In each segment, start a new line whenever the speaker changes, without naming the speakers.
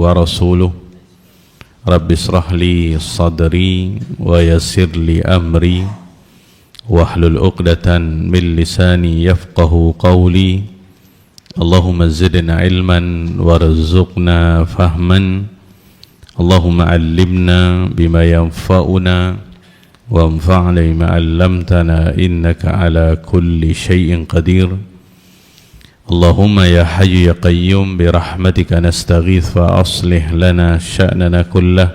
ورسوله رب اشرح لي صدري ويسر لي أمري واحلل عقدة من لساني يفقه قولي اللهم زدنا علما وارزقنا فهما اللهم علمنا بما ينفعنا وانفعنا بما علمتنا إنك على كل شيء قدير اللهم يا حي يا قيوم برحمتك نستغيث فأصلح لنا شأننا كله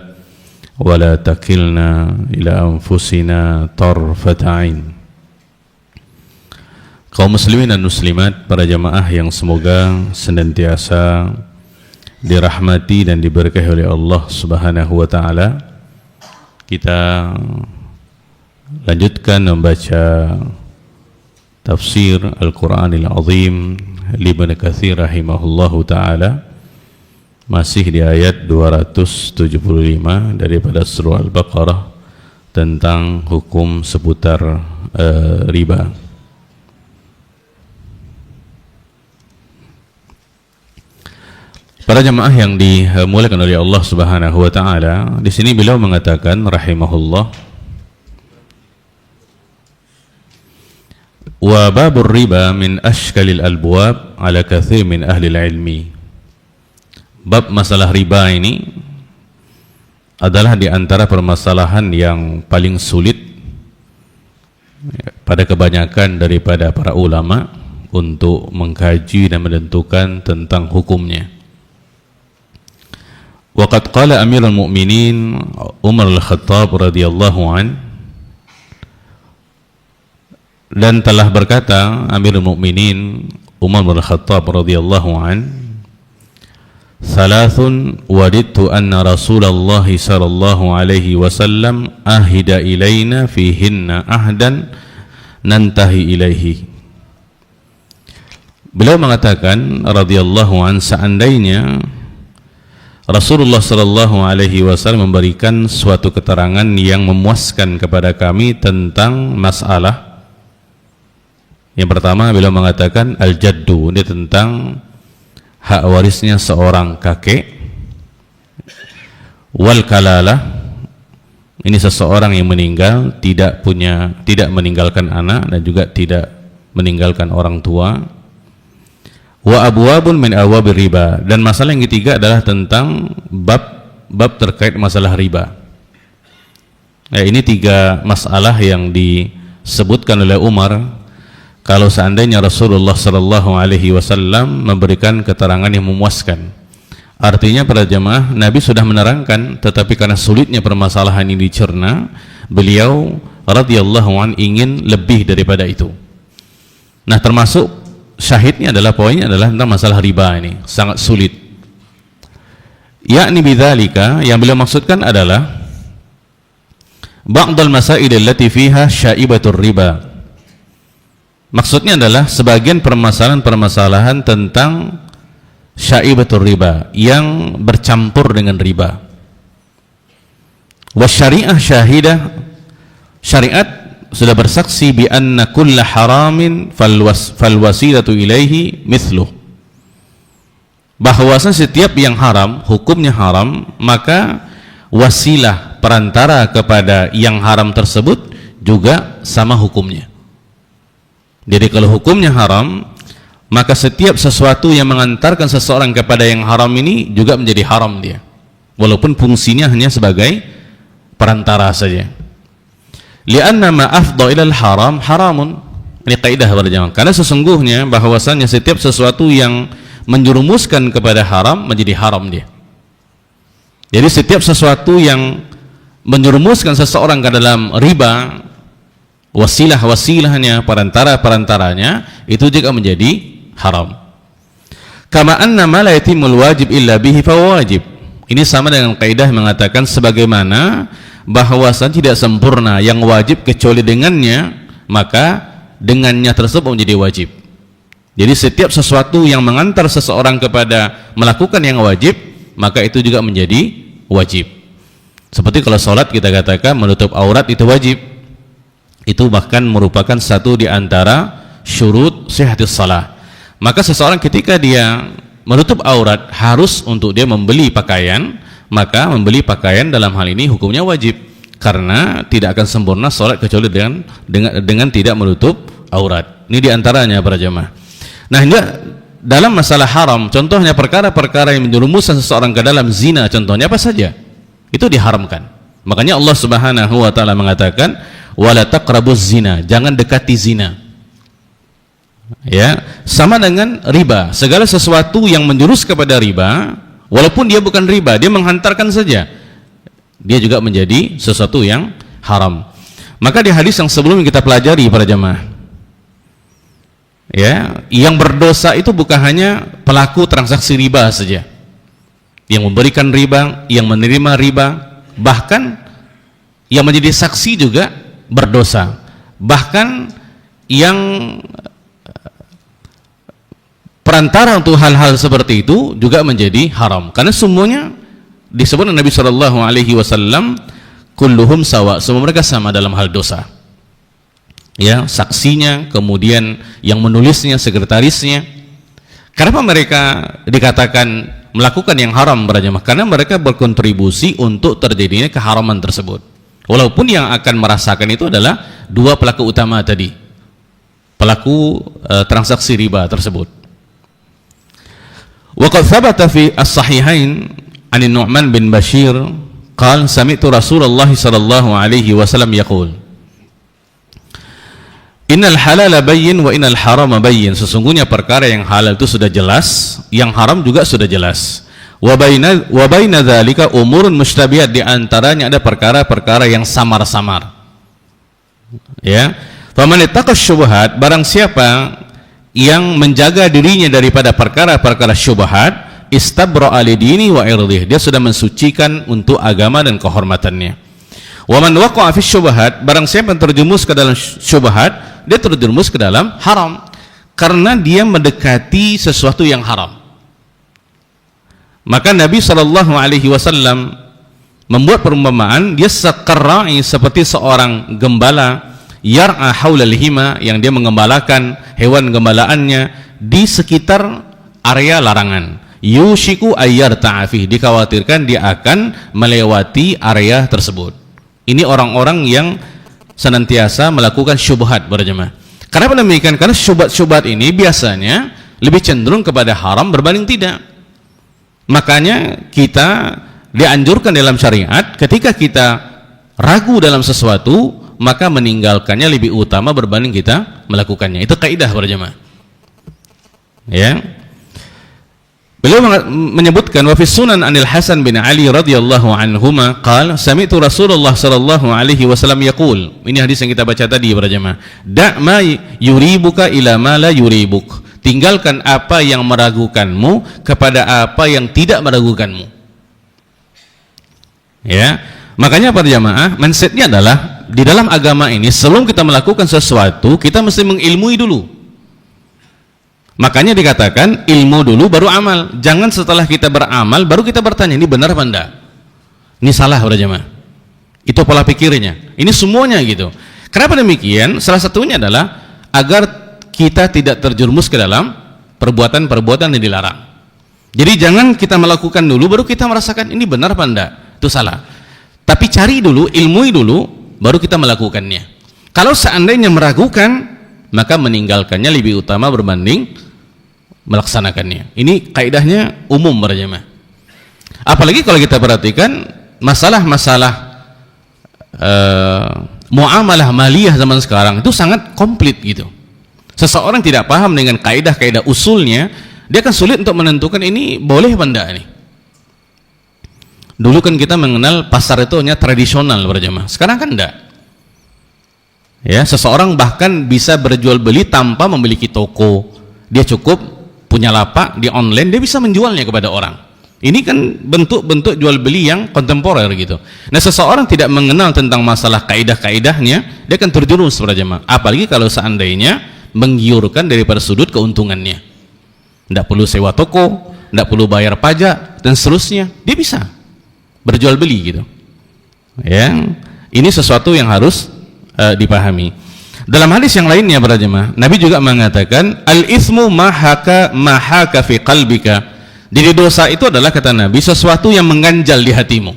ولا تكلنا إلى أنفسنا طرفة عين. Kaum muslimin dan muslimat, para jamaah yang semoga senantiasa dirahmati dan diberkahi oleh Allah Subhanahu wa taala. Kita lanjutkan membaca tafsir Al-Qur'anil Azim Ibnu Katsir rahimahullahu taala, masih di ayat 275 daripada surah Al-Baqarah tentang hukum seputar riba. Para jemaah yang dimuliakan oleh Allah Subhanahu wa taala, di sini beliau mengatakan rahimahullah, wa babur riba min ashkalil albwab ala katsir min ahli ilmi. Bab masalah riba ini adalah di antara permasalahan yang paling sulit pada kebanyakan daripada para ulama untuk mengkaji dan menentukan tentang hukumnya. Waqad qala Amirul Mukminin Umar Al-Khattab radhiyallahu an, dan telah berkata Amirul Mukminin Umar Al-Khattab radhiyallahu an, Thalathun wadidtu anna Rasulullah sallallahu alaihi wasallam ahida ilaina fihinna ahdan nantahi ilaihi. Beliau mengatakan radhiyallahu an, seandainya Rasulullah sallallahu alaihi wasallam memberikan suatu keterangan yang memuaskan kepada kami tentang masalah. Yang pertama beliau mengatakan al-jaddu, ini tentang hak warisnya seorang kakek. Wal kalalah, ini seseorang yang meninggal tidak meninggalkan anak dan juga tidak meninggalkan orang tua. Wa abwabun min abwabir riba, dan masalah yang ketiga adalah tentang bab terkait masalah riba. Ini tiga masalah yang disebutkan oleh Umar. Kalau seandainya Rasulullah sallallahu alaihi wasallam memberikan keterangan yang memuaskan, artinya para jemaah Nabi sudah menerangkan, tetapi karena sulitnya permasalahan ini dicerna, beliau radhiyallahu an ingin lebih daripada itu. Nah, termasuk syahidnya adalah, poinnya adalah tentang masalah riba ini sangat sulit. Yakni bidzalika, yang beliau maksudkan adalah ba'dal masail allati fiha syaibatur riba. Maksudnya adalah sebagian permasalahan-permasalahan tentang syaibatur riba yang bercampur dengan riba. Wa syari'ah syahidah, syariat sudah bersaksi bi anna kulla haramin fal wasilatu ilaihi mithluh, bahwasanya setiap yang haram hukumnya haram, maka wasilah perantara kepada yang haram tersebut juga sama hukumnya. Jadi kalau hukumnya haram, maka setiap sesuatu yang mengantarkan seseorang kepada yang haram ini juga menjadi haram dia, walaupun fungsinya hanya sebagai perantara saja. Lianna ma afdha ilal haram haramun. Ini kaidah para jamaah. Karena sesungguhnya bahwasannya setiap sesuatu yang menjerumuskan kepada haram menjadi haram dia. Jadi setiap sesuatu yang menjerumuskan seseorang ke dalam riba, wasilah-wasilahnya, perantara-perantaranya, itu juga menjadi haram. Kama anna ma la yatimul wajib illa bihi fa wajib. Ini sama dengan kaidah mengatakan sebagaimana bahwasanya tidak sempurna yang wajib kecuali dengannya, maka dengannya tersebut menjadi wajib. Jadi setiap sesuatu yang mengantar seseorang kepada melakukan yang wajib, maka itu juga menjadi wajib. Seperti kalau sholat kita katakan menutup aurat itu wajib, itu bahkan merupakan satu di antara syurut sihhatis shalah. Maka seseorang ketika dia menutup aurat harus untuk dia membeli pakaian, maka membeli pakaian dalam hal ini hukumnya wajib, karena tidak akan sempurna sholat kecuali dengan tidak menutup aurat. Ini diantaranya para jamaah. Nah, dalam masalah haram, contohnya perkara-perkara yang menjerumuskan seseorang ke dalam zina, contohnya apa saja, itu diharamkan. Makanya Allah Subhanahu wa taala mengatakan, wala taqrabuz zina, jangan dekati zina. Ya, sama dengan riba. Segala sesuatu yang menjurus kepada riba, walaupun dia bukan riba, dia menghantarkan saja, dia juga menjadi sesuatu yang haram. Maka di hadis yang sebelumnya kita pelajari para jamaah, ya, yang berdosa itu bukan hanya pelaku transaksi riba saja, yang memberikan riba, yang menerima riba, bahkan yang menjadi saksi juga berdosa, bahkan yang perantara untuk hal-hal seperti itu juga menjadi haram, karena semuanya disebut Nabi Shallallahu Alaihi Wasallam kulluhum sawa, semua mereka sama dalam hal dosa. Ya, saksinya, kemudian yang menulisnya, sekretarisnya. Kenapa mereka dikatakan melakukan yang haram berjamaah? Karena mereka berkontribusi untuk terjadinya keharaman tersebut. Walaupun yang akan merasakan itu adalah dua pelaku utama tadi, pelaku transaksi riba tersebut. Wa qad thabata fi as-sahihain 'an Nu'man bin Bashir qala sami'tu Rasulullah sallallahu alaihi wasallam yaqul innal halala bayyin wa innal harama bayyin, sesungguhnya perkara yang halal itu sudah jelas, yang haram juga sudah jelas. Wa baina dzalika umurun mushtabihat, di antaranya ada perkara-perkara yang samar-samar. Ya, faman ittaqa syubhat, barang siapa yang menjaga dirinya daripada perkara-perkara syubhat, istabra'a lidini wa irdih, dia sudah mensucikan untuk agama dan kehormatannya. Wa man waqa'a fi syubhat, barang siapa yang terjerumus ke dalam syubhat, dia terjerumus ke dalam haram, karena dia mendekati sesuatu yang haram. Maka Nabi Shallallahu Alaihi Wasallam membuat perumpamaan, dia sekarra'i, seperti seorang gembala, yar'a haulal hima, yang dia mengembalakan hewan gembalaannya di sekitar area larangan. Yushiku ayyar ta'afih, dikhawatirkan dia akan melewati area tersebut. Ini orang-orang yang senantiasa melakukan syubhat berjamaah. Kenapa demikian? Karena syubhat-syubhat ini biasanya lebih cenderung kepada haram berbanding tidak. Makanya kita dianjurkan dalam syariat, ketika kita ragu dalam sesuatu, maka meninggalkannya lebih utama berbanding kita melakukannya. Itu kaidah berjamaah. Ya. Beliau menyebutkan wa fi sunan anil Hasan bin Ali radhiyallahu anhuma qala sami'tu Rasulullah sallallahu alaihi wasallam yaqul. Ini hadis yang kita baca tadi berjamaah. Da' ma yuribuka ila ma la yuribuk. Tinggalkan apa yang meragukanmu kepada apa yang tidak meragukanmu. Ya. Makanya para jamaah, mindsetnya adalah di dalam agama ini sebelum kita melakukan sesuatu, kita mesti mengilmui dulu. Makanya dikatakan ilmu dulu baru amal. Jangan setelah kita beramal baru kita bertanya ini benar apa enggak. Ini salah para jamaah. Itu pola pikirnya. Ini semuanya gitu. Kenapa demikian? Salah satunya adalah agar kita tidak terjerumus ke dalam perbuatan-perbuatan yang dilarang. Jadi jangan kita melakukan dulu baru kita merasakan ini benar apa enggak. Itu salah. Tapi cari dulu, ilmui dulu, baru kita melakukannya. Kalau seandainya meragukan, maka meninggalkannya lebih utama berbanding melaksanakannya. Ini kaidahnya umum berjamaah. Apalagi kalau kita perhatikan masalah-masalah muamalah maliyah zaman sekarang itu sangat komplit gitu. Seseorang tidak paham dengan kaidah-kaidah usulnya, dia akan sulit untuk menentukan ini boleh apa enggak nih. Dulu kan kita mengenal pasar itu hanya tradisional berjamaah. Sekarang kan enggak. Ya, seseorang bahkan bisa berjual beli tanpa memiliki toko. Dia cukup punya lapak di online, dia bisa menjualnya kepada orang. Ini kan bentuk-bentuk jual beli yang kontemporer gitu. Nah, seseorang tidak mengenal tentang masalah kaidah-kaidahnya, dia akan terjerumus berjamaah. Apalagi kalau seandainya menggiurkan daripada sudut keuntungannya. Tidak perlu sewa toko, tidak perlu bayar pajak dan seterusnya. Dia bisa berjual beli gitu. Ya, ini sesuatu yang harus dipahami. Dalam hadis yang lainnya para jemaah, Nabi juga mengatakan al-itsmu mahaka fi qalbika. Jadi dosa itu adalah, kata Nabi, sesuatu yang mengganjal di hatimu.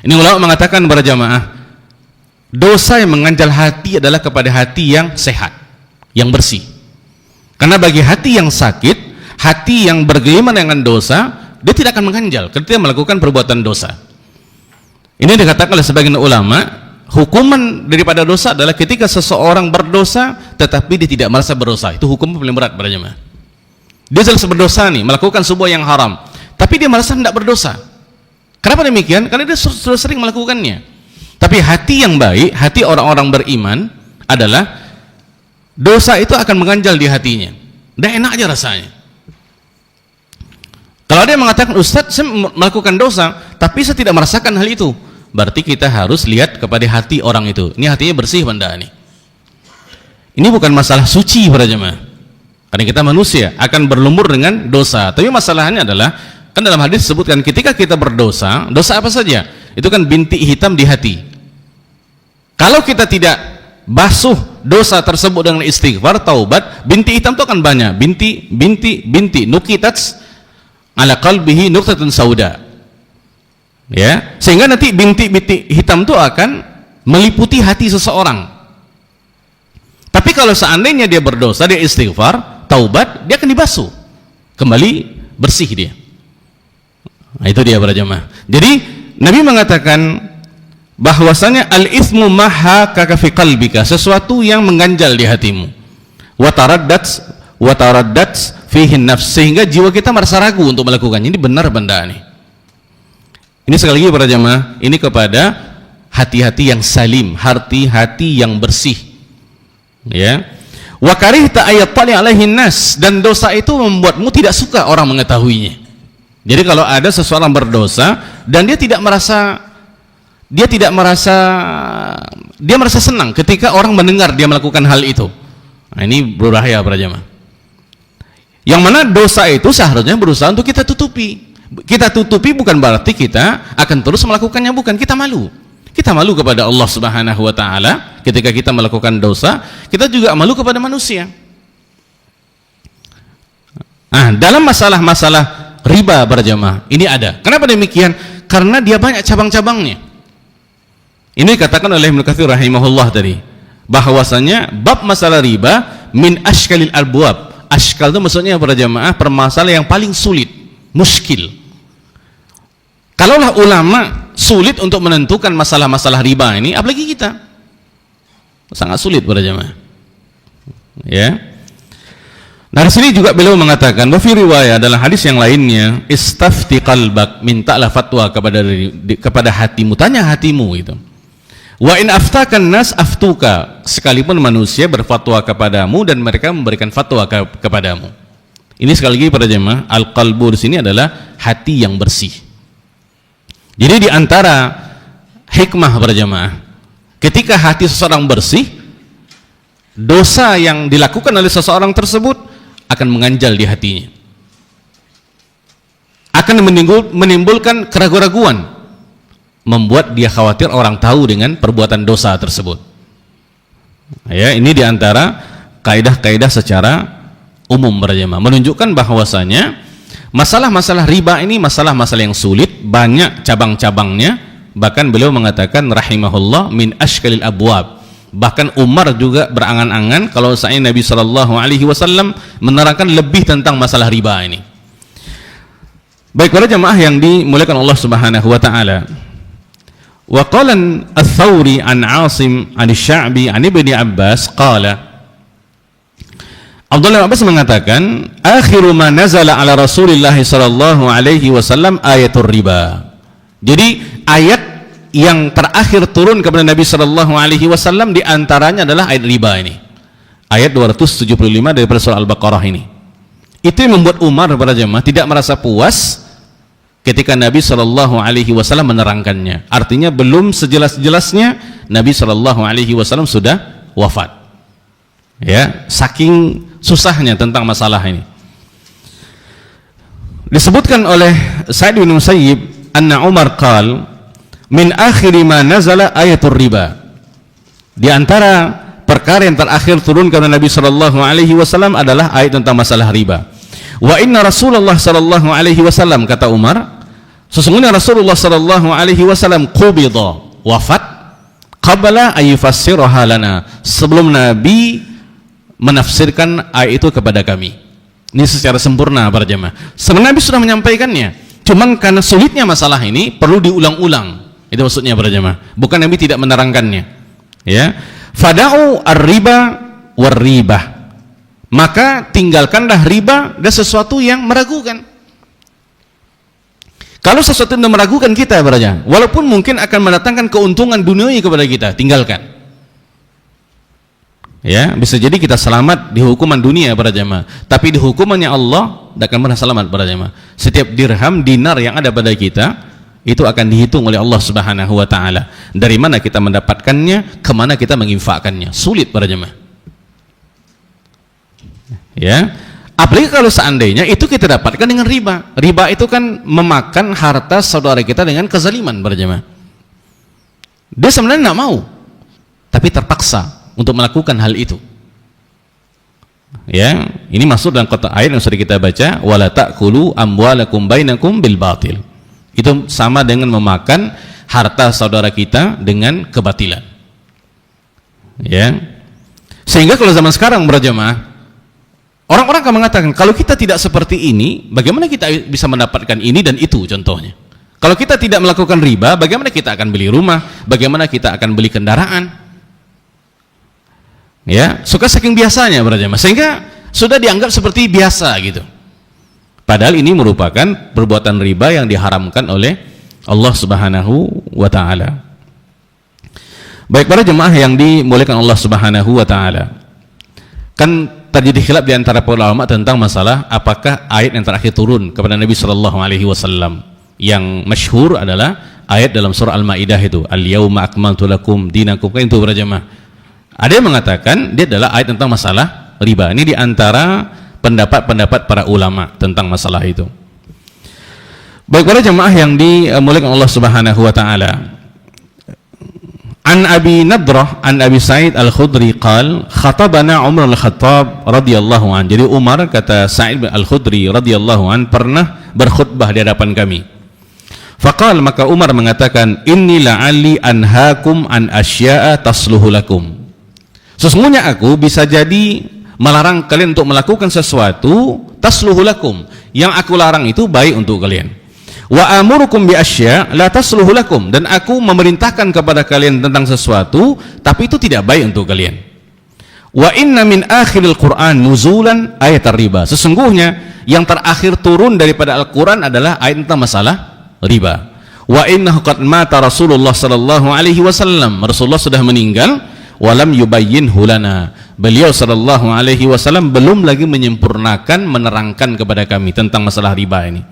Ini ulama mengatakan para jemaah, dosa yang mengganjal hati adalah kepada hati yang sehat, yang bersih. Karena bagi hati yang sakit, hati yang bergelimang dengan dosa, dia tidak akan mengganjal ketika melakukan perbuatan dosa. Ini dikatakan oleh sebagian ulama, hukuman daripada dosa adalah ketika seseorang berdosa tetapi dia tidak merasa berdosa. Itu hukum paling berat pada jemaah. Dia jelas berdosa nih, melakukan sebuah yang haram, tapi dia merasa tidak berdosa. Kenapa demikian? Karena dia sudah sering melakukannya. Tapi hati yang baik, hati orang-orang beriman adalah dosa itu akan mengganjal di hatinya. Tidak enak aja rasanya. Kalau dia mengatakan, Ustaz, saya melakukan dosa tapi saya tidak merasakan hal itu, berarti kita harus lihat kepada hati orang itu. Ini hatinya bersih benda ini. Ini bukan masalah suci para jemaah. Karena kita manusia akan berlumur dengan dosa. Tapi masalahnya adalah, kan dalam hadis disebutkan ketika kita berdosa, dosa apa saja, itu kan bintik hitam di hati. Kalau kita tidak basuh dosa tersebut dengan istighfar, taubat, bintik hitam itu akan banyak. Binti nukitats ala qalbihi nuqtatun sauda. Ya, sehingga nanti bintik-bintik hitam itu akan meliputi hati seseorang. Tapi kalau seandainya dia berdosa, dia istighfar, taubat, dia akan dibasuh, kembali bersih dia. Nah, itu dia para jemaah. Jadi Nabi mengatakan bahwasanya al-itsmu mahaka fi qalbika, sesuatu yang mengganjal di hatimu. Wa taraddat fihi nafs, sehingga jiwa kita merasa ragu untuk melakukannya. Ini benar benda ini. Ini sekali lagi para jemaah, ini kepada hati-hati yang salim, hati-hati yang bersih. Ya. Wa karihta ayattali alaihin nas, dan dosa itu membuatmu tidak suka orang mengetahuinya. Jadi kalau ada seseorang berdosa dan dia merasa senang ketika orang mendengar dia melakukan hal itu. Nah, ini berbahaya para jemaah. Yang mana dosa itu seharusnya berusaha untuk kita tutupi. Kita tutupi bukan berarti kita akan terus melakukannya, bukan. Kita malu. Kita malu kepada Allah Subhanahu wa taala ketika kita melakukan dosa, kita juga malu kepada manusia. Dalam masalah-masalah riba berjamaah, ini ada. Kenapa demikian? Karena dia banyak cabang-cabangnya. Ini dikatakan oleh Ibnu Katsir rahimahullah tadi, bahwasanya bab masalah riba min ashkalil abwab. Ashkal itu maksudnya para jamaah permasalahan yang paling sulit, muskil. Kalaulah ulama sulit untuk menentukan masalah-masalah riba ini, apalagi kita, sangat sulit para jamaah. Ya. Nah, di sini juga beliau mengatakan, wa fi riwayah, dalam hadis yang lainnya, istafti qalbak, mintalah fatwa kepada hatimu, tanya hatimu itu. Wa in aftakan nas aftuka, sekalipun manusia berfatwa kepadamu dan mereka memberikan fatwa kepadamu. Ini sekali lagi para jemaah, al-qalbu di sini adalah hati yang bersih. Jadi di antara hikmah para jemaah, ketika hati seseorang bersih, dosa yang dilakukan oleh seseorang tersebut akan mengganjal di hatinya, akan menimbulkan keraguan-raguan, membuat dia khawatir orang tahu dengan perbuatan dosa tersebut. Ya, ini diantara kaidah-kaidah secara umum para jemaah, menunjukkan bahwasanya masalah-masalah riba ini masalah-masalah yang sulit, banyak cabang-cabangnya. Bahkan beliau mengatakan rahimahullah min ashkalil abwab. Bahkan Umar juga berangan-angan kalau seandainya Nabi SAW menerangkan lebih tentang masalah riba ini. Baik para jemaah yang dimuliakan Allah Subhanahu wa taala. Wa qala Ats-Tsauri an 'Asim an Asy-Sya'bi an Ibnu Abbas qala, Abdullah bin Abbas mengatakan, akhiru ma nazala ala Rasulillah sallallahu alaihi wasallam ayatul riba. Jadi ayat yang terakhir turun kepada Nabi sallallahu alaihi wasallam di antaranya adalah ayat riba ini. Ayat 275 dari surah Al-Baqarah ini. Itu yang membuat Umar para jemaah tidak merasa puas ketika Nabi sallallahu alaihi wasallam menerangkannya. Artinya belum sejelas-jelasnya Nabi sallallahu alaihi wasallam sudah wafat. Ya, saking susahnya tentang masalah ini. Disebutkan oleh Sa'id bin Musayyib anna Umar qal min akhiri ma nazala ayatul riba. Di antara perkara yang terakhir turun kepada Nabi sallallahu alaihi wasallam adalah ayat tentang masalah riba. Wa inna Rasulullah sallallahu alaihi wasallam, kata Umar, sesungguhnya Rasulullah sallallahu alaihi wasallam qubida, wafat, qabla ayyufassiraha lana, sebelum Nabi menafsirkan ayat itu kepada kami. Ini secara sempurna para jemaah. Sebenarnya Nabi sudah menyampaikannya, cuman karena sulitnya masalah ini perlu diulang-ulang. Itu maksudnya para jemaah. Bukan Nabi tidak menerangkannya. Ya. Fada'u ar-riba war-ribah. Maka tinggalkanlah riba dan sesuatu yang meragukan. Kalau sesuatu yang meragukan kita para jemaah, walaupun mungkin akan mendatangkan keuntungan duniawi kepada kita, tinggalkan. Ya, bisa jadi kita selamat di hukuman dunia para jemaah, tapi di hukumannya Allah tidak akan pernah selamat para jemaah. Setiap dirham, dinar yang ada pada kita itu akan dihitung oleh Allah Subhanahu wa taala. Dari mana kita mendapatkannya, kemana kita menginfakkannya. Sulit para jemaah. Ya. Apalagi kalau seandainya itu kita dapatkan dengan riba. Riba itu kan memakan harta saudara kita dengan kezaliman para jemaah. Dia sebenarnya tidak mau, tapi terpaksa untuk melakukan hal itu. Ya, ini masuk dalam kata ayat yang sudah kita baca, wala ta'kulu amwalakum bainakum bil batil. Itu sama dengan memakan harta saudara kita dengan kebatilan. Ya. Sehingga kalau zaman sekarang berjamaah, orang-orang akan mengatakan, kalau kita tidak seperti ini, bagaimana kita bisa mendapatkan ini dan itu contohnya. Kalau kita tidak melakukan riba, bagaimana kita akan beli rumah, bagaimana kita akan beli kendaraan. Ya, suka saking biasanya berjamaah, sehingga sudah dianggap seperti biasa gitu. Padahal ini merupakan perbuatan riba yang diharamkan oleh Allah Subhanahu wa taala. Baik para jemaah yang dimuliakan Allah Subhanahu wa taala. Kan terjadi khilaf di antara para ulama tentang masalah apakah ayat yang terakhir turun kepada Nabi sallallahu alaihi wasallam. Yang masyhur adalah ayat dalam surah Al-Maidah itu, Al-yauma akmaltu lakum dinakum, kan itu para jemaah. Ada yang mengatakan dia adalah ayat tentang masalah riba. Ini diantara pendapat-pendapat para ulama tentang masalah itu. Baik para jemaah yang dimuliakan Allah Subhanahu wa taala. An Abi Nadrah an Abi Sa'id Al-Khudri qal khatabana Umar Al-Khattab radhiyallahu an. Jadi Umar, kata Sa'id Al-Khudri radhiyallahu an, pernah berkhutbah di hadapan kami. Faqal, maka Umar mengatakan, inni la'alli anhaakum an asya'a tasluhu lakum. Sesungguhnya aku bisa jadi melarang kalian untuk melakukan sesuatu tasluhu lakum, yang aku larang itu baik untuk kalian. Wa amurukum bi asya' la tasluhu lakum, dan aku memerintahkan kepada kalian tentang sesuatu tapi itu tidak baik untuk kalian. Wa inna min akhiril Qur'an nuzulan ayat riba. Sesungguhnya yang terakhir turun daripada Al-Qur'an adalah ayat tentang masalah riba. Wa innahu qad mata Rasulullah sallallahu alaihi wasallam. Rasulullah sudah meninggal. Walam yubayyinhu lana. Beliau sallallahu alaihi wasallam belum lagi menyempurnakan, menerangkan kepada kami tentang masalah riba ini.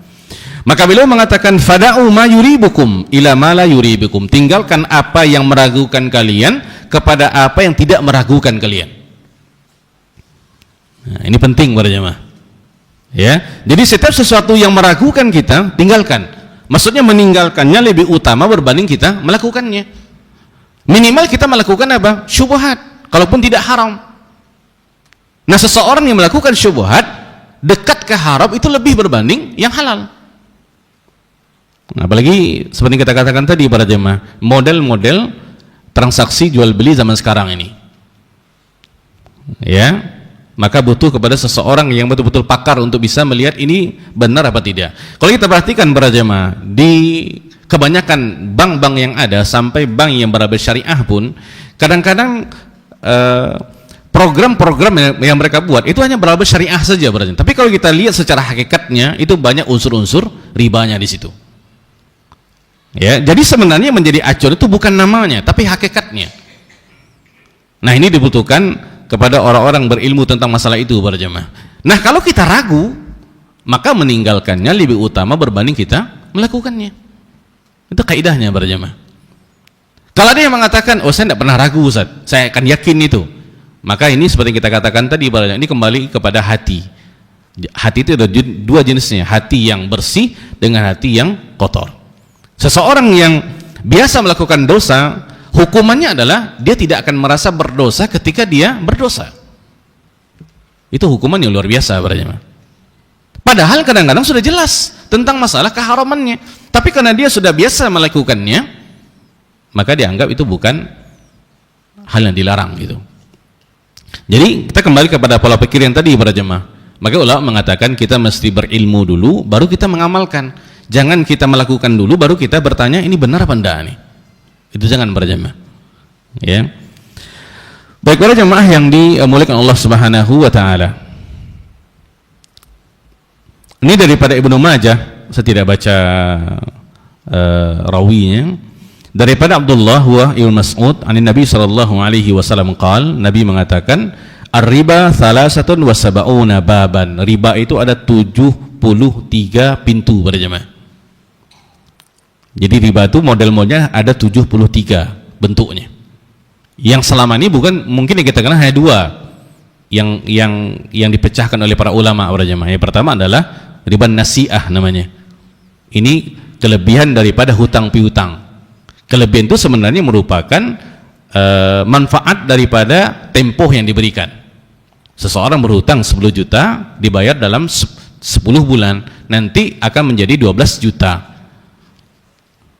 Maka beliau mengatakan, fada'u ma yuribukum ila ma la yuribukum. Tinggalkan apa yang meragukan kalian kepada apa yang tidak meragukan kalian. Nah, ini penting para jemaah. Ya, jadi setiap sesuatu yang meragukan kita tinggalkan. Maksudnya meninggalkannya lebih utama berbanding kita melakukannya. Minimal kita melakukan apa? Syubhat, kalaupun tidak haram. Nah, seseorang yang melakukan syubhat dekat ke haram itu lebih berbanding yang halal. Nah, apalagi seperti kita katakan tadi para jemaah, model-model transaksi jual beli zaman sekarang ini. Ya, maka butuh kepada seseorang yang betul-betul pakar untuk bisa melihat ini benar apa tidak. Kalau kita perhatikan para jemaah, di kebanyakan bank-bank yang ada, sampai bank yang berlabel syariah pun kadang-kadang program-program yang mereka buat itu hanya berlabel syariah saja berarti. Tapi kalau kita lihat secara hakikatnya itu banyak unsur-unsur ribanya di situ. Ya, jadi sebenarnya menjadi acuan itu bukan namanya, tapi hakikatnya. Nah, ini dibutuhkan kepada orang-orang berilmu tentang masalah itu para jemaah. Nah, kalau kita ragu, maka meninggalkannya lebih utama berbanding kita melakukannya. Itu kaidahnya para jemaah. Kalau ada yang mengatakan, oh saya tidak pernah ragu Ustaz, saya akan yakin itu, maka ini seperti kita katakan tadi para jemaah, ini kembali kepada hati. Hati itu ada dua jenisnya, hati yang bersih dengan hati yang kotor. Seseorang yang biasa melakukan dosa, hukumannya adalah dia tidak akan merasa berdosa ketika dia berdosa. Itu hukuman yang luar biasa berarti. Padahal kadang-kadang sudah jelas tentang masalah keharamannya, tapi karena dia sudah biasa melakukannya, maka dianggap itu bukan hal yang dilarang gitu. Jadi kita kembali kepada pola pikir yang tadi para jemaah. Maka ulama mengatakan kita mesti berilmu dulu baru kita mengamalkan. Jangan kita melakukan dulu baru kita bertanya ini benar apa enggak nih. Itu jangan para jemaah. Ya. Baik para jemaah yang dimuliakan Allah Subhanahu wa taala. Ini daripada Ibnu Majah, saya tidak baca rawinya. Daripada Abdullah wa Ibnu Mas'ud, an Nabi sallallahu alaihi wasallam qaal, Nabi mengatakan, "Ar-riba thalathatun wa sab'una baban." Riba itu ada 73 pintu para jemaah. Jadi riba itu model-modelnya ada 73 bentuknya. Yang selama ini bukan mungkin yang kita kenal hanya dua yang dipecahkan oleh para ulama para jemaah. Yang pertama adalah riba nasi'ah namanya. Ini kelebihan daripada hutang piutang. Kelebihan itu sebenarnya merupakan manfaat daripada tempoh yang diberikan. Seseorang berhutang 10 juta dibayar dalam 10 bulan, nanti akan menjadi 12 juta.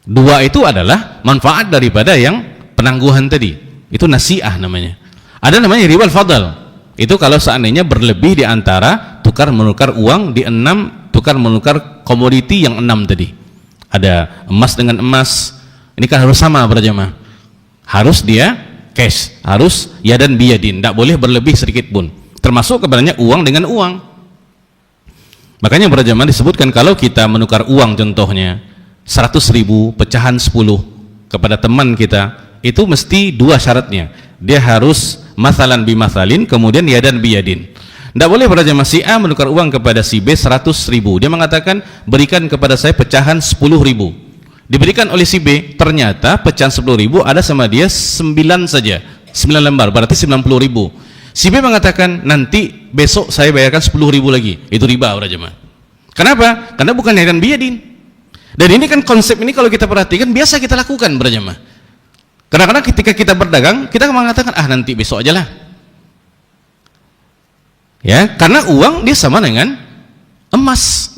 Dua itu adalah manfaat daripada yang penangguhan tadi. Itu nasi'ah namanya. Ada namanya riba al-fadl. Itu kalau seandainya berlebih di antara tukar menukar uang di 6, tukar menukar komoditi yang 6 tadi. Ada emas dengan emas. Ini kan harus sama berjamaah. Harus dia cash, harus yadan biyadin, tidak boleh berlebih sedikit pun. Termasuk kepadanya uang dengan uang. Makanya berjamaah disebutkan kalau kita menukar uang contohnya 100.000 pecahan 10 kepada teman kita, itu mesti dua syaratnya. Dia harus masalan bimasalin, kemudian yadan biyadin. Tidak boleh berjamaah si A menukar uang kepada si B 100.000. Dia mengatakan berikan kepada saya pecahan 10.000. Diberikan oleh si B, ternyata pecahan 10.000 ada sama dia 9 saja, 9 lembar, berarti 90.000. Si B mengatakan nanti besok saya bayarkan 10.000 lagi. Itu riba para jemaah. Kenapa? Karena bukan yadan biyadin. Dan ini kan konsep ini kalau kita perhatikan biasa kita lakukan para jemaah. Kadang-kadang ketika kita berdagang, kita mengatakan nanti besok aja lah. Ya, karena uang dia sama dengan emas.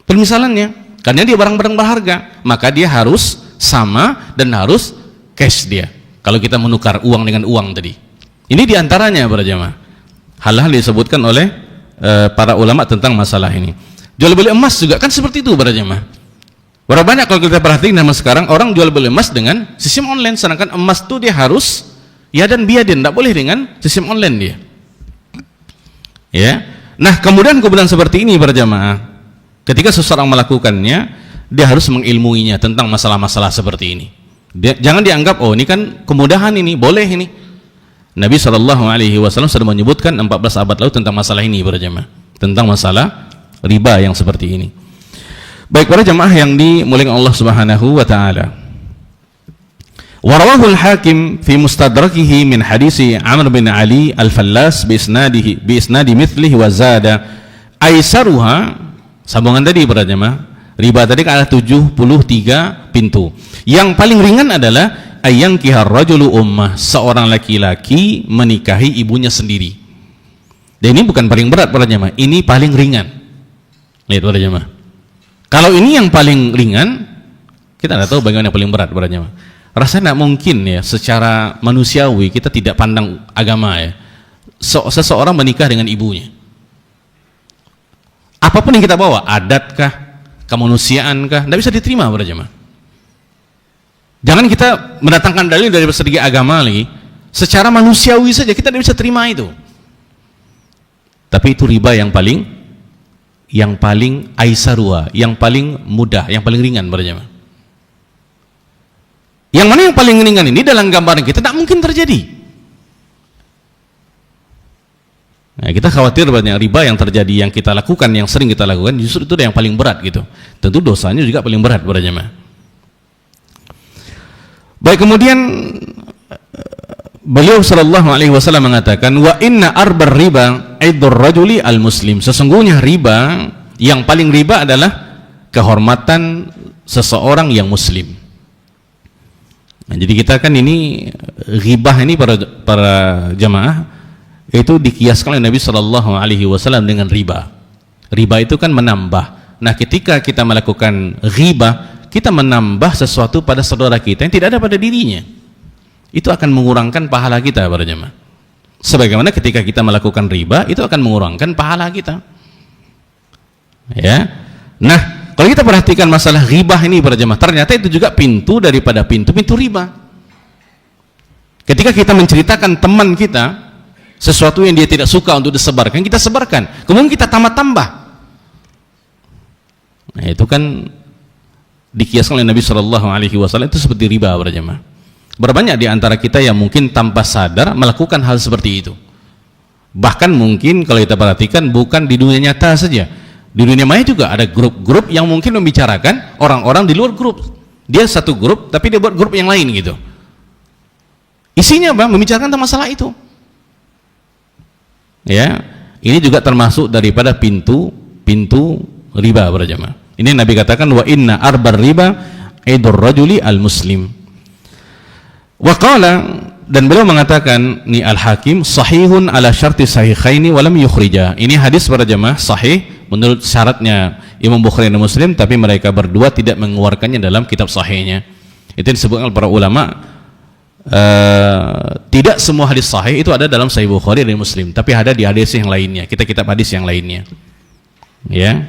Permisalannya. Karena dia barang-barang berharga, maka dia harus sama dan harus cash dia. Kalau kita menukar uang dengan uang tadi. Ini diantaranya para jemaah. Hal-hal disebutkan oleh para ulama tentang masalah ini. Jual beli emas juga kan seperti itu para jemaah. Berapa banyak kalau kita perhatikan zaman sekarang orang jual beli emas dengan sistem online, sedangkan emas itu dia harus yadan biyadin, tidak boleh dengan sistem online dia. Ya. Nah, kemudian seperti ini para jemaah. Ketika seseorang melakukannya, dia harus mengilmuinya tentang masalah-masalah seperti ini. Jangan dianggap ini kan kemudahan ini, boleh ini. Nabi SAW sudah menyebutkan 14 abad lalu tentang masalah ini para jemaah, tentang masalah riba yang seperti ini. Baik para jemaah yang dimuliakan Allah Subhanahu wa taala. Wa rawahu al-Hakim fi mustadrakihi min hadisi Amr bin Ali al-Fallas bi isnadi mithlihi wa zada aisaruha. Sambungan tadi para jemaah, riba tadi kan ada 73 pintu. Yang paling ringan adalah ayyangkihar rajulu ummah, seorang laki-laki menikahi ibunya sendiri. Dan ini bukan paling berat para jemaah, ini paling ringan. Lihat para jemaah. Kalau ini yang paling ringan, kita tidak tahu bagaimana yang paling berat para jemaah. Rasanya tidak mungkin ya, secara manusiawi kita tidak pandang agama ya. Seseorang menikah dengan ibunya. Apapun yang kita bawa, adatkah, kemanusiaankah, tidak bisa diterima para jemaah. Jangan kita mendatangkan dalil dari segi agama lagi, secara manusiawi saja kita tidak bisa terima itu. Tapi itu riba yang paling aisarua, yang paling mudah, yang paling ringan para jemaah. Yang mana yang paling ringan ini dalam gambaran kita tidak mungkin terjadi. Nah, kita khawatir banyak riba yang terjadi, yang kita lakukan, yang sering kita lakukan, justru itu yang paling berat gitu. Tentu dosanya juga paling berat para jemaah. Baik, kemudian beliau sallallahu alaihi wasallam mengatakan, wa inna arbar riba aidur rajuli al muslim. Sesungguhnya riba, yang paling riba adalah kehormatan seseorang yang muslim. Nah, jadi kita kan ini ghibah ini para jamaah itu dikiaskan oleh Nabi Shallallahu Alaihi Wasallam dengan riba. Riba itu kan menambah. Nah, ketika kita melakukan ghibah, kita menambah sesuatu pada saudara kita yang tidak ada pada dirinya. Itu akan mengurangkan pahala kita para jamaah. Sebagaimana ketika kita melakukan riba, itu akan mengurangkan pahala kita. Ya. Nah, kalau kita perhatikan masalah ghibah ini para jemaah, ternyata itu juga pintu daripada pintu-pintu riba. Ketika kita menceritakan teman kita sesuatu yang dia tidak suka untuk disebarkan, kita sebarkan, kemudian kita tambah. Nah, itu kan dikiaskan oleh Nabi Shallallahu Alaihi Wasallam itu seperti riba para jemaah. Berbanyak di antara kita yang mungkin tanpa sadar melakukan hal seperti itu. Bahkan mungkin kalau kita perhatikan bukan di dunia nyata saja, di dunia maya juga ada grup-grup yang mungkin membicarakan orang-orang di luar grup. Dia satu grup tapi dia buat grup yang lain gitu. Isinya apa? Membicarakan tentang masalah itu. Ya, ini juga termasuk daripada pintu riba para jemaah. Ini Nabi katakan wa inna arbar riba idur rajuli al muslim. Wa qala, dan beliau mengatakan ni Al-Hakim sahihun ala syarti sahihaini wa lam yukhrija. Ini hadis para jemaah sahih menurut syaratnya Imam Bukhari dan Muslim, tapi mereka berdua tidak mengeluarkannya dalam kitab sahihnya. Itu yang disebutkan oleh para ulama. Tidak semua hadis sahih itu ada dalam Sahih Bukhari dan Muslim, tapi ada di hadis yang lainnya, kitab hadis yang lainnya. Ya.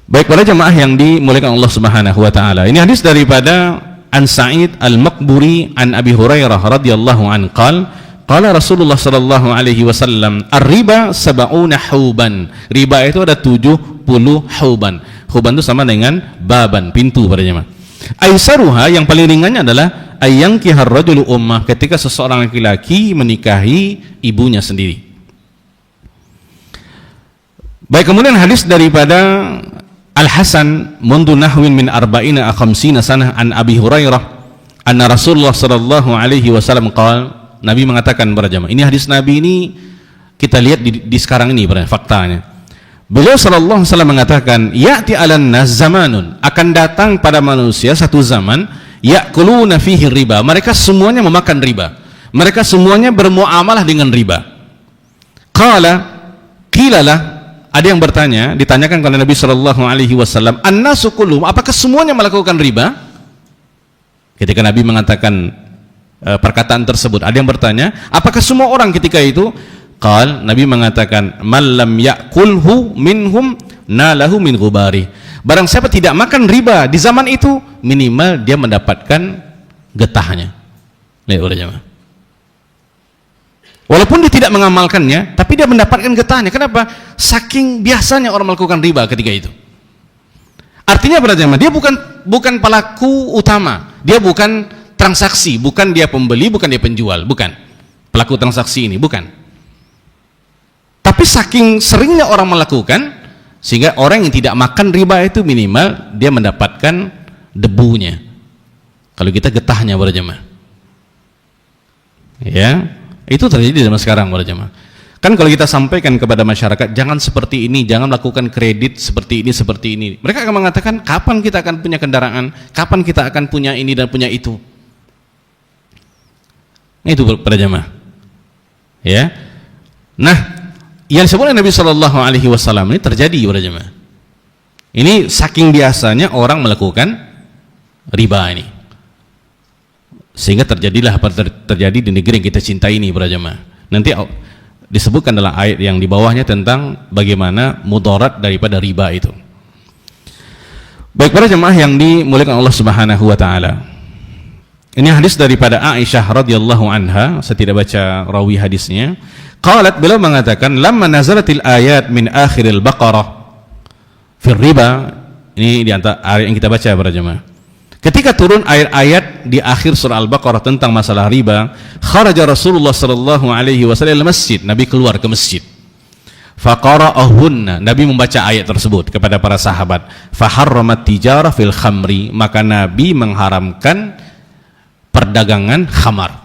Baik para jemaah yang dimuliakan Allah Subhanahu wa taala. Ini hadis daripada An Sa'id Al-Maqburi an Abi Hurairah radhiyallahu an qala Rasulullah sallallahu alaihi wasallam ar-riba sab'una huban. Riba itu ada 70 huban. Huban itu sama dengan baban, pintu pada jemaah. Aisaruha, yang paling ringannya adalah ayyankihar rajulu ummah, ketika seseorang laki-laki menikahi ibunya sendiri. Baik, kemudian hadis daripada Al-Hasan mundu nahwin min arba'ina khamsina sanah an Abi Hurairah anna Rasulullah sallallahu alaihi wasallam qala, Nabi mengatakan para jemaah. Ini hadis Nabi ini kita lihat di sekarang ini faktanya. Beliau sallallahu alaihi wasallam mengatakan, ya'ti 'alan nas zamanun, akan datang pada manusia satu zaman ya'kuluna fihi riba, mereka semuanya memakan riba, mereka semuanya bermuamalah dengan riba. Qilalah, ada yang bertanya, ditanyakan kepada Nabi Shallallahu Alaihi Wasallam, an-nasu kulluhum, apakah semuanya melakukan riba? Ketika Nabi mengatakan perkataan tersebut, ada yang bertanya, apakah semua orang ketika itu? Nabi mengatakan, man lam ya'kulhu minhum nalahu min ghubari. Barang siapa tidak makan riba di zaman itu, minimal dia mendapatkan getahnya. Lihat para jemaah. Walaupun dia tidak mengamalkannya, tapi dia mendapatkan getahnya. Kenapa? Saking biasanya orang melakukan riba ketika itu. Artinya para jemaah, dia bukan pelaku utama, dia bukan transaksi, bukan dia pembeli, bukan dia penjual, bukan pelaku transaksi ini, bukan. Tapi saking seringnya orang melakukan, sehingga orang yang tidak makan riba itu minimal dia mendapatkan debunya. Kalau kita getahnya para jemaah. Ya. Itu terjadi zaman sekarang para jemaah. Kan kalau kita sampaikan kepada masyarakat, jangan seperti ini, jangan melakukan kredit seperti ini, seperti ini. Mereka akan mengatakan, kapan kita akan punya kendaraan? Kapan kita akan punya ini dan punya itu? Itu para jemaah. Ya. Nah, yang disebut oleh Nabi Shallallahu Alaihi Wasallam ini terjadi para jemaah. Ini saking biasanya orang melakukan riba ini. Sehingga terjadilah apa terjadi di negeri yang kita cintai ini para jemaah. Nanti disebutkan dalam ayat yang di bawahnya tentang bagaimana mudarat daripada riba itu. Baik para jemaah yang dimuliakan Allah Subhanahu wa taala. Ini hadis daripada Aisyah radhiyallahu anha, saya tidak baca rawi hadisnya. Qalat, beliau mengatakan, lamma nazalatil ayat min akhiril Baqarah fi riba. Ini di antara ayat yang kita baca para jemaah. Ketika turun ayat-ayat di akhir surah Al-Baqarah tentang masalah riba, kharaja Rasulullah sallallahu alaihi wasallam ke masjid. Nabi keluar ke masjid. Faqara'ahunna, Nabi membaca ayat tersebut kepada para sahabat. Faharramat tijarah fil khamri, maka Nabi mengharamkan perdagangan khamar.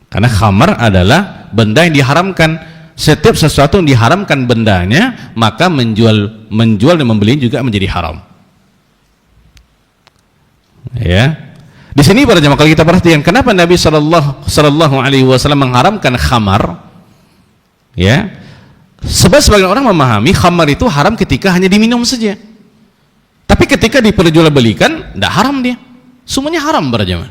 Karena khamar adalah benda yang diharamkan. Setiap sesuatu yang diharamkan bendanya, maka menjual dan membeli juga menjadi haram. Ya, di sini para jemaah kalau kita perhatikan kenapa Nabi sallallahu alaihi wasallam mengharamkan khamar? Ya. Sebab sebagian orang memahami khamar itu haram ketika hanya diminum saja. Tapi ketika diperjualbelikan tidak haram dia. Semuanya haram para jemaah.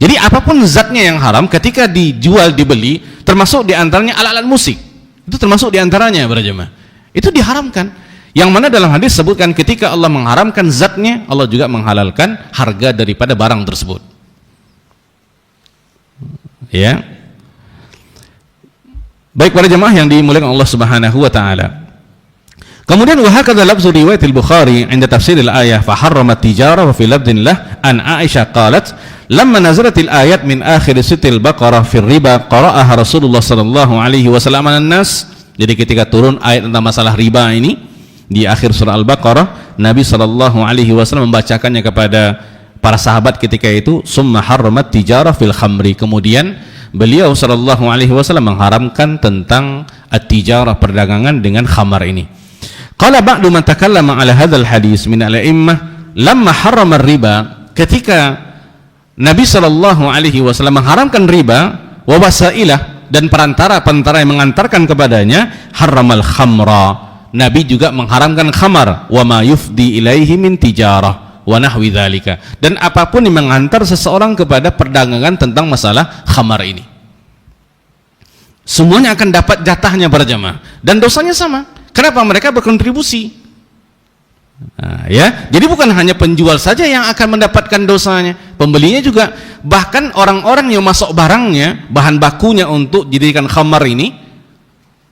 Jadi apapun zatnya yang haram ketika dijual dibeli, termasuk diantaranya alat-alat musik, itu termasuk diantaranya para jemaah. Itu diharamkan. Yang mana dalam hadis sebutkan ketika Allah mengharamkan zatnya, Allah juga menghalalkan harga daripada barang tersebut. Ya. Baik para jemaah yang dimuliakan Allah Subhanahu wa taala. Kemudian wa hakadha lafzu riwayat al-Bukhari 'inda tafsir al-ayah fa harrama at-tijara wa fi lafdhin lah an Aisyah qalat lamma nazalatil ayat min akhir suratil Baqarah fi riba qara'aha Rasulullah sallallahu alaihi wasallam an-nas. Jadi ketika turun ayat tentang masalah riba ini di akhir surah Al-Baqarah, Nabi sallallahu alaihi wasallam membacakannya kepada para sahabat ketika itu, summa harramat tijarah fil khamri. Kemudian beliau sallallahu alaihi wasallam mengharamkan tentang at-tijarah, perdagangan dengan khamar ini. Qala ba'du man takallama ala hadzal hadis min al-a'immah lamma harrama riba, ketika Nabi sallallahu alaihi wasallam mengharamkan riba wa wasailah dan perantara-perantara yang mengantarkan kepadanya, harramal khamra, Nabi juga mengharamkan khamar, wa ma yufdi ilaihi min tijarah wa nahwi dzalika, dan apapun yang mengantar seseorang kepada perdagangan tentang masalah khamar ini. Semuanya akan dapat jatahnya para jamaah dan dosanya sama. Kenapa? Mereka berkontribusi. Nah, ya, jadi bukan hanya penjual saja yang akan mendapatkan dosanya, pembelinya juga. Bahkan orang-orang yang masuk barangnya, bahan bakunya untuk dijadikan khamar ini,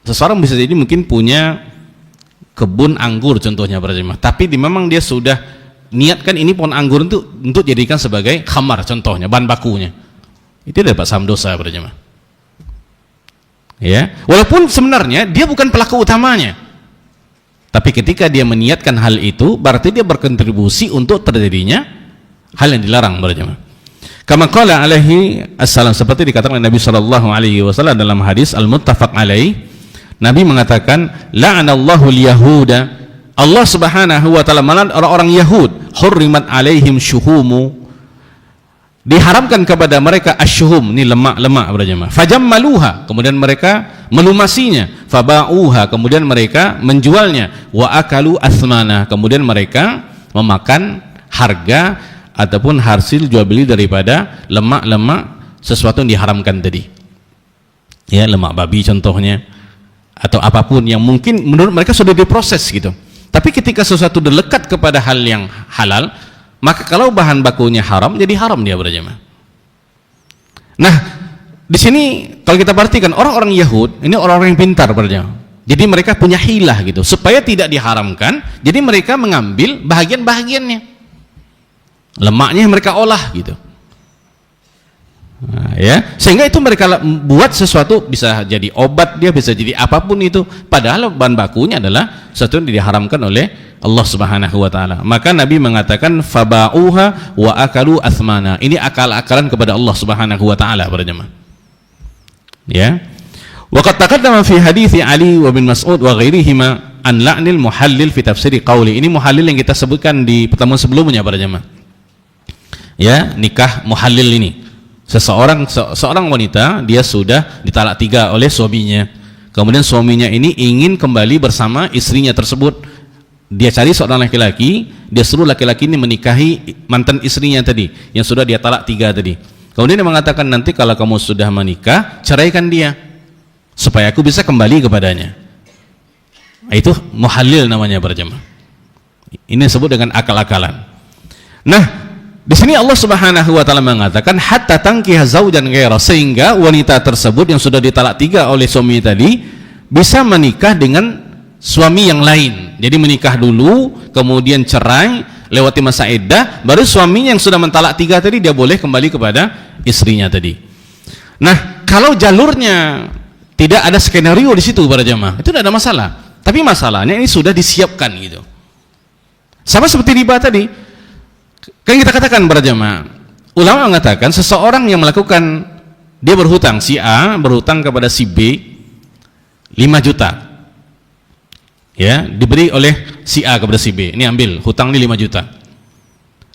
seseorang bisa jadi mungkin punya kebun anggur contohnya para jemaah, tapi memang dia sudah niatkan ini pohon anggur untuk jadikan sebagai khamar contohnya, bahan bakunya, itu dapat saham dosa para jemaah. Ya, walaupun sebenarnya dia bukan pelaku utamanya, tapi ketika dia meniatkan hal itu, berarti dia berkontribusi untuk terjadinya hal yang dilarang para jemaah. Kama qala alaihi assalam, seperti dikatakan oleh Nabi sallallahu alaihi wasallam dalam hadis al-muttafaq alaih, Nabi mengatakan la'anallahu al-yahuda, Allah Subhanahu wa taala melaknat orang-orang Yahud, hurrimat alaihim syuhumu, diharamkan kepada mereka asyuhum, ini lemak-lemak berjamaah, fajammaluha, kemudian mereka melumasinya, faba'uha, kemudian mereka menjualnya, wa akalu asmana, kemudian mereka memakan harga ataupun hasil jual beli daripada lemak-lemak sesuatu yang diharamkan tadi, ya, lemak babi contohnya, atau apapun yang mungkin menurut mereka sudah diproses gitu. Tapi ketika sesuatu dekat kepada hal yang halal, maka kalau bahan bakunya haram, jadi haram dia berjamaah. Nah, di sini kalau kita perhatikan orang-orang Yahud ini orang-orang yang pintar berjamaah. Jadi mereka punya hilah gitu supaya tidak diharamkan. Jadi mereka mengambil bahagian-bahagiannya, lemaknya mereka olah gitu. Nah, ya, sehingga itu mereka buat sesuatu, bisa jadi obat, dia bisa jadi apapun itu, padahal bahan bakunya adalah sesuatu yang diharamkan oleh Allah Subhanahu wa taala. Maka Nabi mengatakan faba'uha wa akalu athmana, ini akal-akalan kepada Allah Subhanahu wa taala para jemaah. Ya. Wa qad taqaddama fi hadits Ali wa bin Mas'ud wa ghairihima an la'nil muhallil fi tafsir qauli. Ini muhallil yang kita sebutkan di pertemuan sebelumnya para jemaah. Ya, nikah muhallil ini. Seorang wanita, dia sudah ditalak 3 oleh suaminya. Kemudian suaminya ini ingin kembali bersama istrinya tersebut. Dia cari seorang laki-laki, dia suruh laki-laki ini menikahi mantan istrinya tadi, yang sudah dia talak 3 tadi. Kemudian dia mengatakan, nanti kalau kamu sudah menikah, ceraikan dia supaya aku bisa kembali kepadanya. Itu muhallil namanya berjamaah. Ini disebut dengan akal-akalan. Nah, di sini Allah Subhanahu wa taala mengatakan hatta tankiha zaujan ghaira, sehingga wanita tersebut yang sudah ditalak 3 oleh suami tadi bisa menikah dengan suami yang lain. Jadi menikah dulu, kemudian cerai, lewati masa iddah, baru suaminya yang sudah mentalak 3 tadi dia boleh kembali kepada istrinya tadi. Nah, kalau jalurnya tidak ada skenario di situ para jamaah, itu tidak ada masalah. Tapi masalahnya ini sudah disiapkan gitu. Sama seperti riba tadi. Kan kita katakan para jamaah, ulama mengatakan seseorang yang melakukan, dia berhutang, si A berhutang kepada si B 5 juta, ya, diberi oleh si A kepada si B, ini ambil hutang ini 5 juta.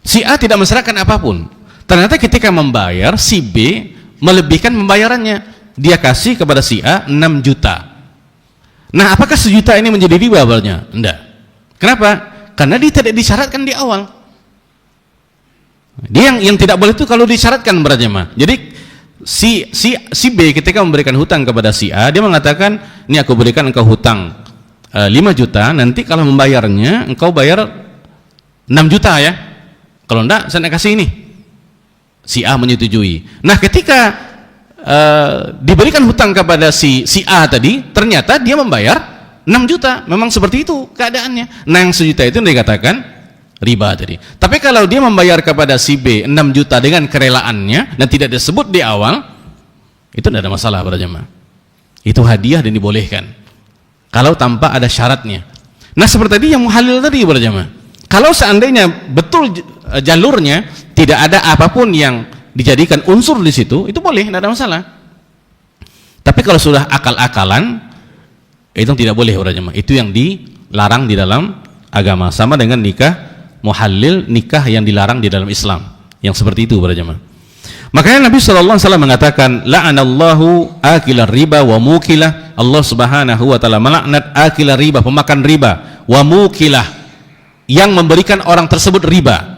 Si A tidak menserahkan apapun, Ternyata ketika membayar, si B melebihkan pembayarannya. Dia kasih kepada si A 6 juta. Nah, apakah sejuta ini menjadi riba awalnya? Enggak. Kenapa? Karena dia tidak disyaratkan di awal. Dia yang tidak boleh itu kalau disyaratkan berjamaah. Jadi si B ketika memberikan hutang kepada si A, dia mengatakan, ini aku berikan engkau hutang 5 juta, nanti kalau membayarnya engkau bayar 6 juta ya. Kalau enggak, saya kasih ini. Si A menyetujui. Nah, ketika diberikan hutang kepada si A tadi, ternyata dia membayar 6 juta. Memang seperti itu keadaannya. Nah, yang sejuta itu dikatakan riba tadi. Tapi kalau dia membayar kepada si B 6 juta dengan kerelaannya dan tidak disebut di awal, itu tidak ada masalah para jemaah. Itu hadiah dan dibolehkan kalau tanpa ada syaratnya. Nah, seperti tadi yang muhalil tadi para jemaah. Kalau seandainya betul jalurnya tidak ada apapun yang dijadikan unsur di situ, itu boleh, tidak ada masalah. Tapi kalau sudah akal-akalan, itu tidak boleh para jemaah. Itu yang dilarang di dalam agama. Sama dengan nikah muhallil, nikah yang dilarang di dalam Islam, yang seperti itu para jemaah. Makanya Nabi SAW mengatakan, la'anallahu akilar riba wa mukilah. Allah Subhanahu wa ta'ala melaknat akilar riba, pemakan riba, wa mukilah, yang memberikan orang tersebut riba,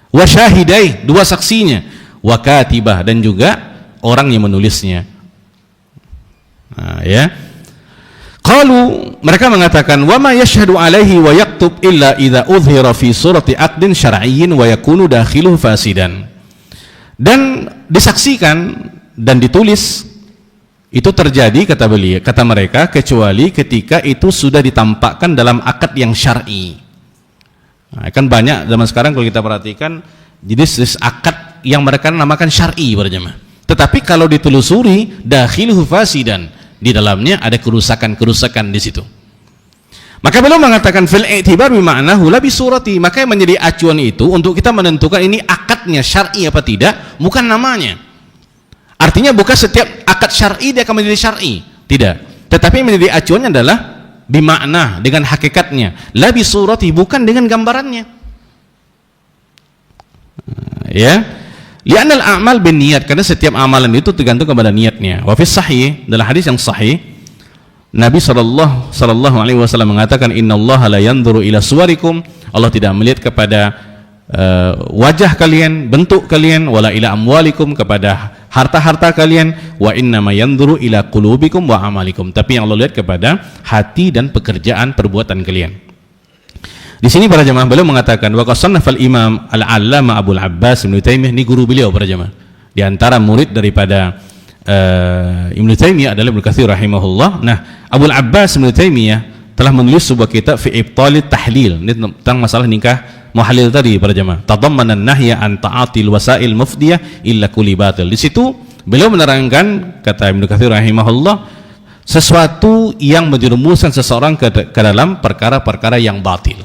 wa syahidai, dua saksinya, wa katibah, dan juga orang yang menulisnya. Nah, ya. Qalu, mereka mengatakan, wa ma yashhadu alaihi wa yaktub illa idza udhhira fi surati aqdin syar'iyyin wa yakunu dakhiluhu fasidan. Dan disaksikan dan ditulis itu terjadi, kata mereka, kecuali ketika itu sudah ditampakkan dalam akad yang syar'i. Nah, kan banyak zaman sekarang kalau kita perhatikan jenis akad yang mereka namakan syar'i berjamaah. Tetapi kalau ditelusuri, dakhiluhu fasidan, di dalamnya ada kerusakan-kerusakan di situ. Maka beliau mengatakan fil i'tibar bi ma'nahu la bi surati, maka yang menjadi acuan itu untuk kita menentukan ini akadnya syar'i apa tidak, bukan namanya. Artinya bukan setiap akad syar'i dia akan menjadi syar'i, tidak. Tetapi yang menjadi acuannya adalah bimakna, dengan hakikatnya, la bi surati, bukan dengan gambarannya. Ya, li'anal a'mal bin niat, karena setiap amalan itu tergantung kepada niatnya. Wa fi sahih, dalam hadis yang sahih, Nabi sallallahu alaihi wasallam mengatakan, innallaha la yanzuru ila suwarikum, Allah tidak melihat kepada wajah kalian, bentuk kalian, wala ila amwalikum, kepada harta-harta kalian, wa innama yanzuru ila qulubikum wa amalikum, tapi yang Allah lihat kepada hati dan pekerjaan perbuatan kalian. Di sini para jemaah beliau mengatakan, wa qasannafal imam al-allama Abul Abbas Ibnu Taimiyah, ini guru beliau para jemaah. Di antara murid daripada Ibnu Taimiyah adalah Ibnu Katsir rahimahullah. Nah, Abul Abbas Ibnu Taimiyah telah menulis sebuah kitab fi ibtalit tahlil, ini tentang masalah nikah muhalil tadi para jemaah. Tadammana an-nahya an ta'atil wasail mufdiyah illa kulli batil. Di situ beliau menerangkan, kata Ibnu Katsir rahimahullah, sesuatu yang menjerumuskan seseorang ke dalam perkara-perkara yang batil,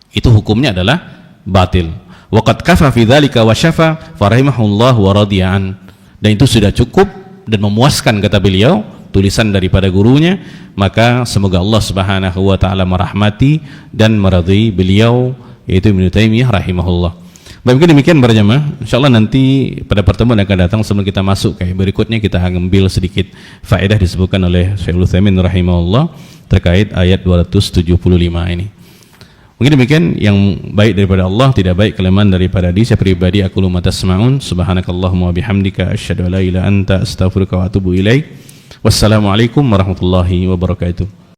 itu hukumnya adalah batil. Wa qad kafa fi dzalika wa syafa farahimahullah wa radiya'an, dan itu sudah cukup dan memuaskan, kata beliau, tulisan daripada gurunya. Maka semoga Allah Subhanahu wa ta'ala merahmati dan meridai beliau, yaitu Ibnu Taimiyah rahimahullah. Baik, demikian para jemaah. Insyaallah nanti pada pertemuan yang akan datang, sebelum kita masuk ke berikutnya, kita akan ambil sedikit faedah disebutkan oleh Syekhul Utsaimin rahimahullah terkait ayat 275 ini. Mungkin demikian, yang baik daripada Allah, tidak baik kelemahan daripada diri saya pribadi. Aku lu tasma'un, subhanakallahumma wa bihamdika asyhadu an la ilaha illa anta astaghfiruka wa atubu ilaik. Wassalamualaikum warahmatullahi wabarakatuh.